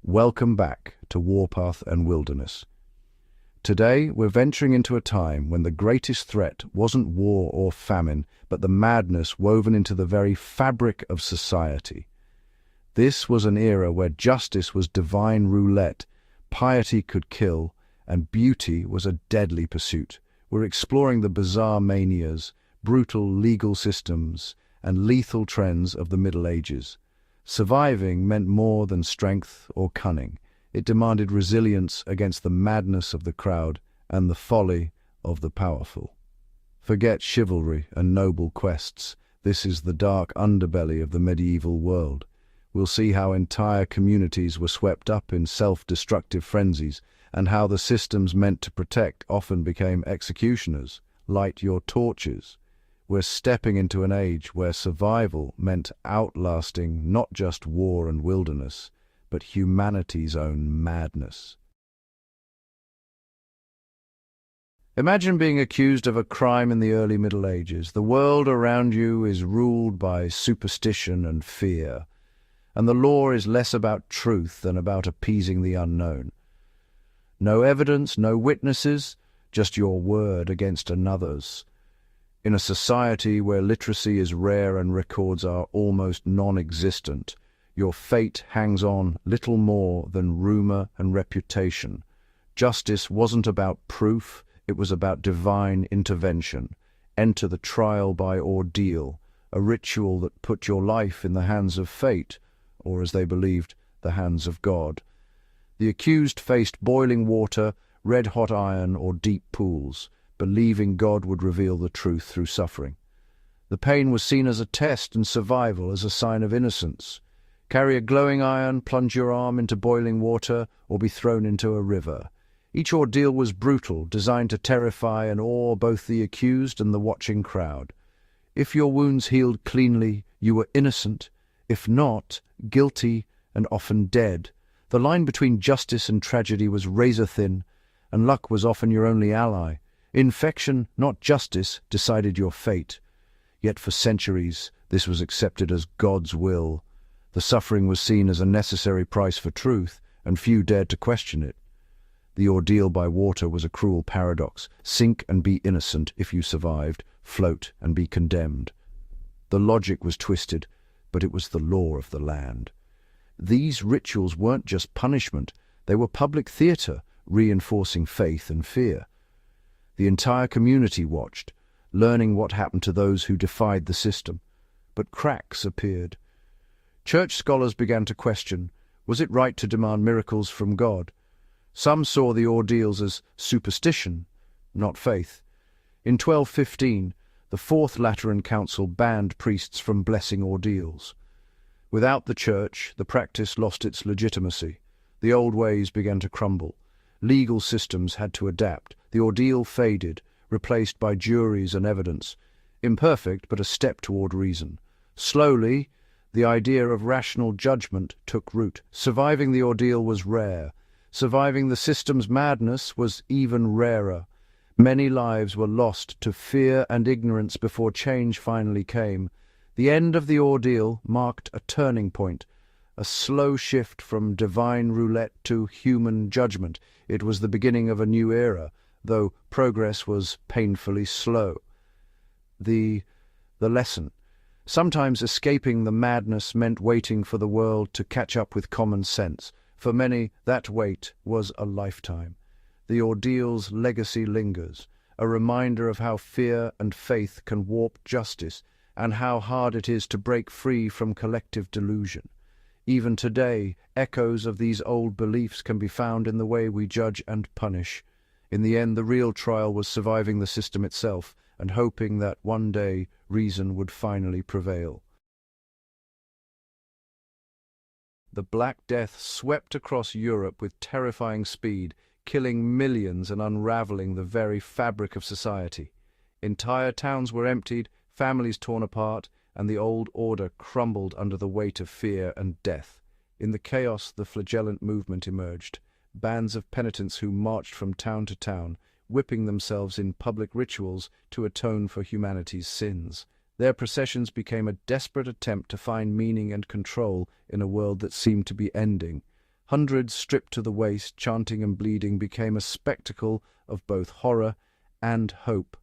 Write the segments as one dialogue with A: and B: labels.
A: Welcome back to Warpath and Wilderness. Today, we're venturing into a time when the greatest threat wasn't war or famine, but the madness woven into the very fabric of society. This was an era where justice was divine roulette, piety could kill, and beauty was a deadly pursuit. We're exploring the bizarre manias, brutal legal systems, and lethal trends of the Middle Ages. Surviving meant more than strength or cunning. It demanded resilience against the madness of the crowd and the folly of the powerful. Forget chivalry and noble quests. This is the dark underbelly of the medieval world. We'll see how entire communities were swept up in self-destructive frenzies, and how the systems meant to protect often became executioners. Light your torches. We're stepping into an age where survival meant outlasting not just war and wilderness, but humanity's own madness. Imagine being accused of a crime in the early Middle Ages. The world around you is ruled by superstition and fear, and the law is less about truth than about appeasing the unknown. No evidence, no witnesses, just your word against another's. In a society where literacy is rare and records are almost non-existent, your fate hangs on little more than rumor and reputation. Justice wasn't about proof, it was about divine intervention. Enter the trial by ordeal, a ritual that put your life in the hands of fate, or as they believed, the hands of God. The accused faced boiling water, red-hot iron, or deep pools, believing God would reveal the truth through suffering. The pain was seen as a test and survival as a sign of innocence. Carry a glowing iron, plunge your arm into boiling water, or be thrown into a river. Each ordeal was brutal, designed to terrify and awe both the accused and the watching crowd. If your wounds healed cleanly, you were innocent. If not, guilty and often dead. The line between justice and tragedy was razor-thin, and luck was often your only ally. Infection, not justice, decided your fate. Yet for centuries, this was accepted as God's will. The suffering was seen as a necessary price for truth, and few dared to question it. The ordeal by water was a cruel paradox. Sink and be innocent if you survived, float and be condemned. The logic was twisted, but it was the law of the land. These rituals weren't just punishment, they were public theater, reinforcing faith and fear. The entire community watched, learning what happened to those who defied the system. But cracks appeared. Church scholars began to question, was it right to demand miracles from God? Some saw the ordeals as superstition, not faith. In 1215, the Fourth Lateran Council banned priests from blessing ordeals. Without the Church, the practice lost its legitimacy. The old ways began to crumble. Legal systems had to adapt. The ordeal faded, replaced by juries and evidence. Imperfect, but a step toward reason. Slowly, the idea of rational judgment took root. Surviving the ordeal was rare. Surviving the system's madness was even rarer. Many lives were lost to fear and ignorance before change finally came. The end of the ordeal marked a turning point, a slow shift from divine roulette to human judgment. It was the beginning of a new era, though progress was painfully slow. The lesson. Sometimes escaping the madness meant waiting for the world to catch up with common sense. For many, that wait was a lifetime. The ordeal's legacy lingers, a reminder of how fear and faith can warp justice, and how hard it is to break free from collective delusion. Even today, echoes of these old beliefs can be found in the way we judge and punish. In the end, the real trial was surviving the system itself and hoping that one day reason would finally prevail. The Black Death swept across Europe with terrifying speed, killing millions and unraveling the very fabric of society. Entire towns were emptied, families torn apart, and the old order crumbled under the weight of fear and death. In the chaos, the flagellant movement emerged. Bands of penitents who marched from town to town, whipping themselves in public rituals to atone for humanity's sins. Their processions became a desperate attempt to find meaning and control in a world that seemed to be ending. Hundreds stripped to the waist, chanting and bleeding, became a spectacle of both horror and hope.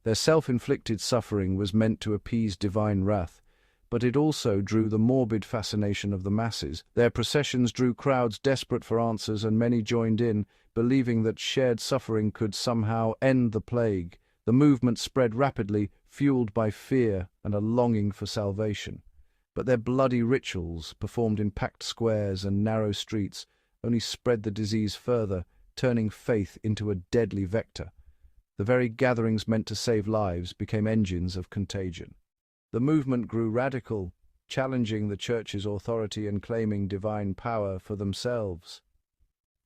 A: Their self-inflicted suffering was meant to appease divine wrath, but it also drew the morbid fascination of the masses. Their processions drew crowds desperate for answers, and many joined in, believing that shared suffering could somehow end the plague. The movement spread rapidly, fueled by fear and a longing for salvation. But their bloody rituals, performed in packed squares and narrow streets, only spread the disease further, turning faith into a deadly vector. The very gatherings meant to save lives became engines of contagion. The movement grew radical, challenging the Church's authority and claiming divine power for themselves.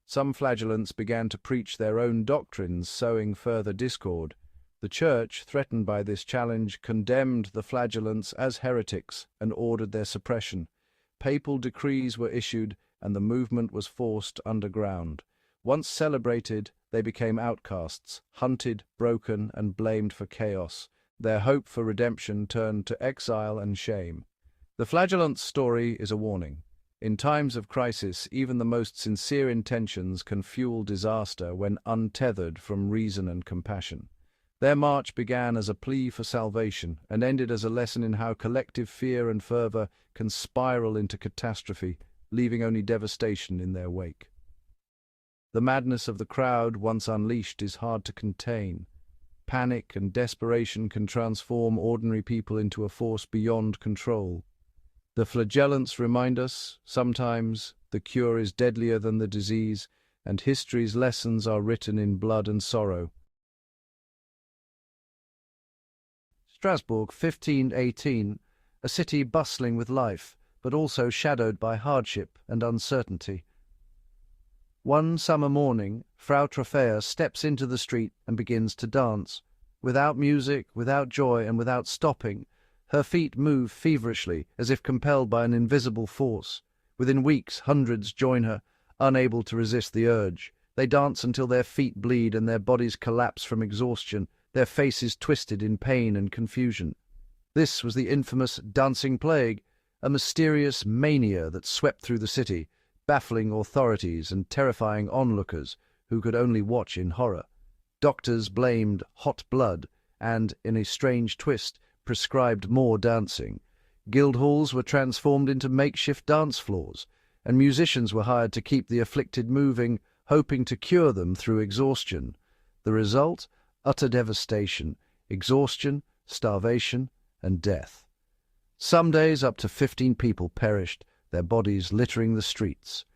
A: Some flagellants began to preach their own doctrines, sowing further discord. The Church, threatened by this challenge, condemned the flagellants as heretics and ordered their suppression. Papal decrees were issued, and the movement was forced underground. Once celebrated, they became outcasts, hunted, broken, and blamed for chaos. Their hope for redemption turned to exile and shame. The flagellant's story is a warning. In times of crisis, even the most sincere intentions can fuel disaster when untethered from reason and compassion. Their march began as a plea for salvation and ended as a lesson in how collective fear and fervor can spiral into catastrophe, leaving only devastation in their wake. The madness of the crowd, once unleashed, is hard to contain. Panic and desperation can transform ordinary people into a force beyond control. The flagellants remind us, sometimes, the cure is deadlier than the disease, and history's lessons are written in blood and sorrow. Strasbourg, 1518, a city bustling with life, but also shadowed by hardship and uncertainty. One summer morning, Frau Trophäa steps into the street and begins to dance. Without music, without joy, and without stopping, her feet move feverishly, as if compelled by an invisible force. Within weeks, hundreds join her, unable to resist the urge. They dance until their feet bleed and their bodies collapse from exhaustion, their faces twisted in pain and confusion. This was the infamous dancing plague, a mysterious mania that swept through the city, baffling authorities and terrifying onlookers who could only watch in horror. Doctors blamed hot blood and, in a strange twist, prescribed more dancing. Guild halls were transformed into makeshift dance floors, and musicians were hired to keep the afflicted moving, hoping to cure them through exhaustion. The result? Utter devastation, exhaustion, starvation, and death. Some days up to 15 people perished, their bodies littering the streets.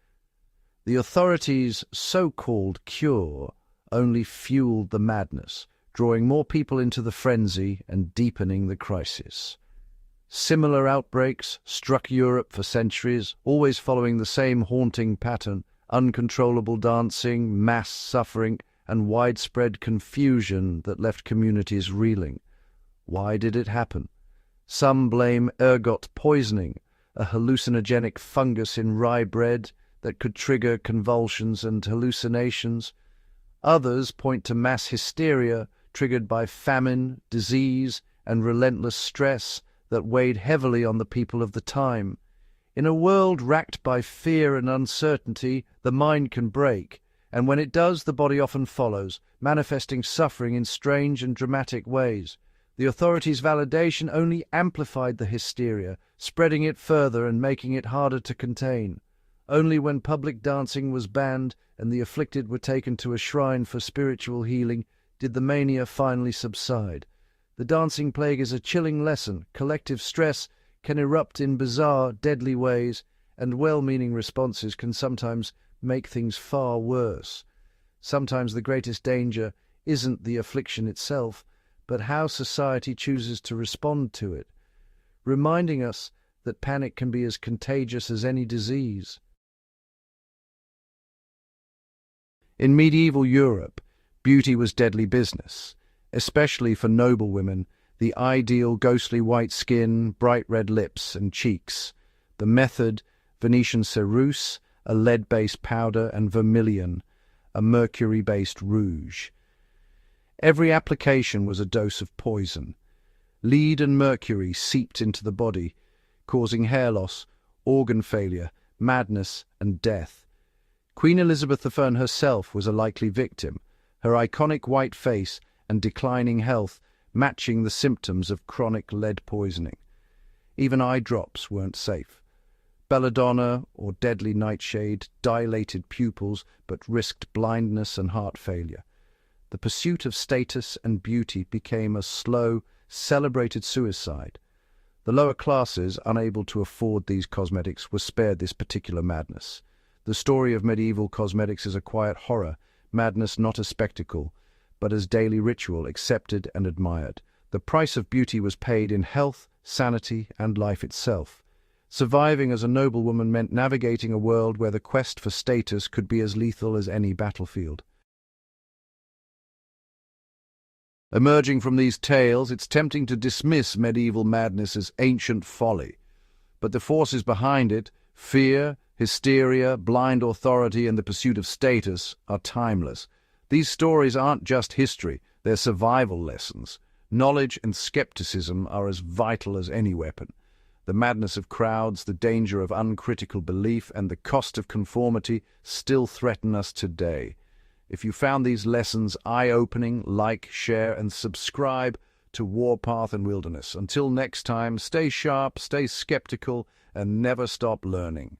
A: The authorities' so-called cure only fueled the madness, drawing more people into the frenzy and deepening the crisis. Similar outbreaks struck Europe for centuries, always following the same haunting pattern: uncontrollable dancing, mass suffering, and widespread confusion that left communities reeling. Why did it happen? Some blame ergot poisoning, a hallucinogenic fungus in rye bread that could trigger convulsions and hallucinations. Others point to mass hysteria triggered by famine, disease, and relentless stress that weighed heavily on the people of the time. In a world racked by fear and uncertainty, the mind can break, and when it does, the body often follows, manifesting suffering in strange and dramatic ways. The authorities' validation only amplified the hysteria, spreading it further and making it harder to contain. Only when public dancing was banned and the afflicted were taken to a shrine for spiritual healing did the mania finally subside. The dancing plague is a chilling lesson. Collective stress can erupt in bizarre, deadly ways, and well-meaning responses can sometimes make things far worse. Sometimes the greatest danger isn't the affliction itself, but how society chooses to respond to it, reminding us that panic can be as contagious as any disease. In medieval Europe, beauty was deadly business, especially for noble women, the ideal ghostly white skin, bright red lips and cheeks. The method, Venetian ceruse, a lead-based powder, and vermilion, a mercury-based rouge. Every application was a dose of poison. Lead and mercury seeped into the body, causing hair loss, organ failure, madness, and death. Queen Elizabeth I herself was a likely victim, her iconic white face and declining health matching the symptoms of chronic lead poisoning. Even eye drops weren't safe. Belladonna, or deadly nightshade, dilated pupils but risked blindness and heart failure. The pursuit of status and beauty became a slow, celebrated suicide. The lower classes, unable to afford these cosmetics, were spared this particular madness. The story of medieval cosmetics is a quiet horror, madness not a spectacle, but as daily ritual, accepted and admired. The price of beauty was paid in health, sanity, and life itself. Surviving as a noblewoman meant navigating a world where the quest for status could be as lethal as any battlefield. Emerging from these tales, it's tempting to dismiss medieval madness as ancient folly. But the forces behind it, fear, hysteria, blind authority, and the pursuit of status, are timeless. These stories aren't just history, they're survival lessons. Knowledge and skepticism are as vital as any weapon. The madness of crowds, the danger of uncritical belief, and the cost of conformity still threaten us today. If you found these lessons eye-opening, like, share, and subscribe to Warpath and Wilderness. Until next time, stay sharp, stay skeptical, and never stop learning.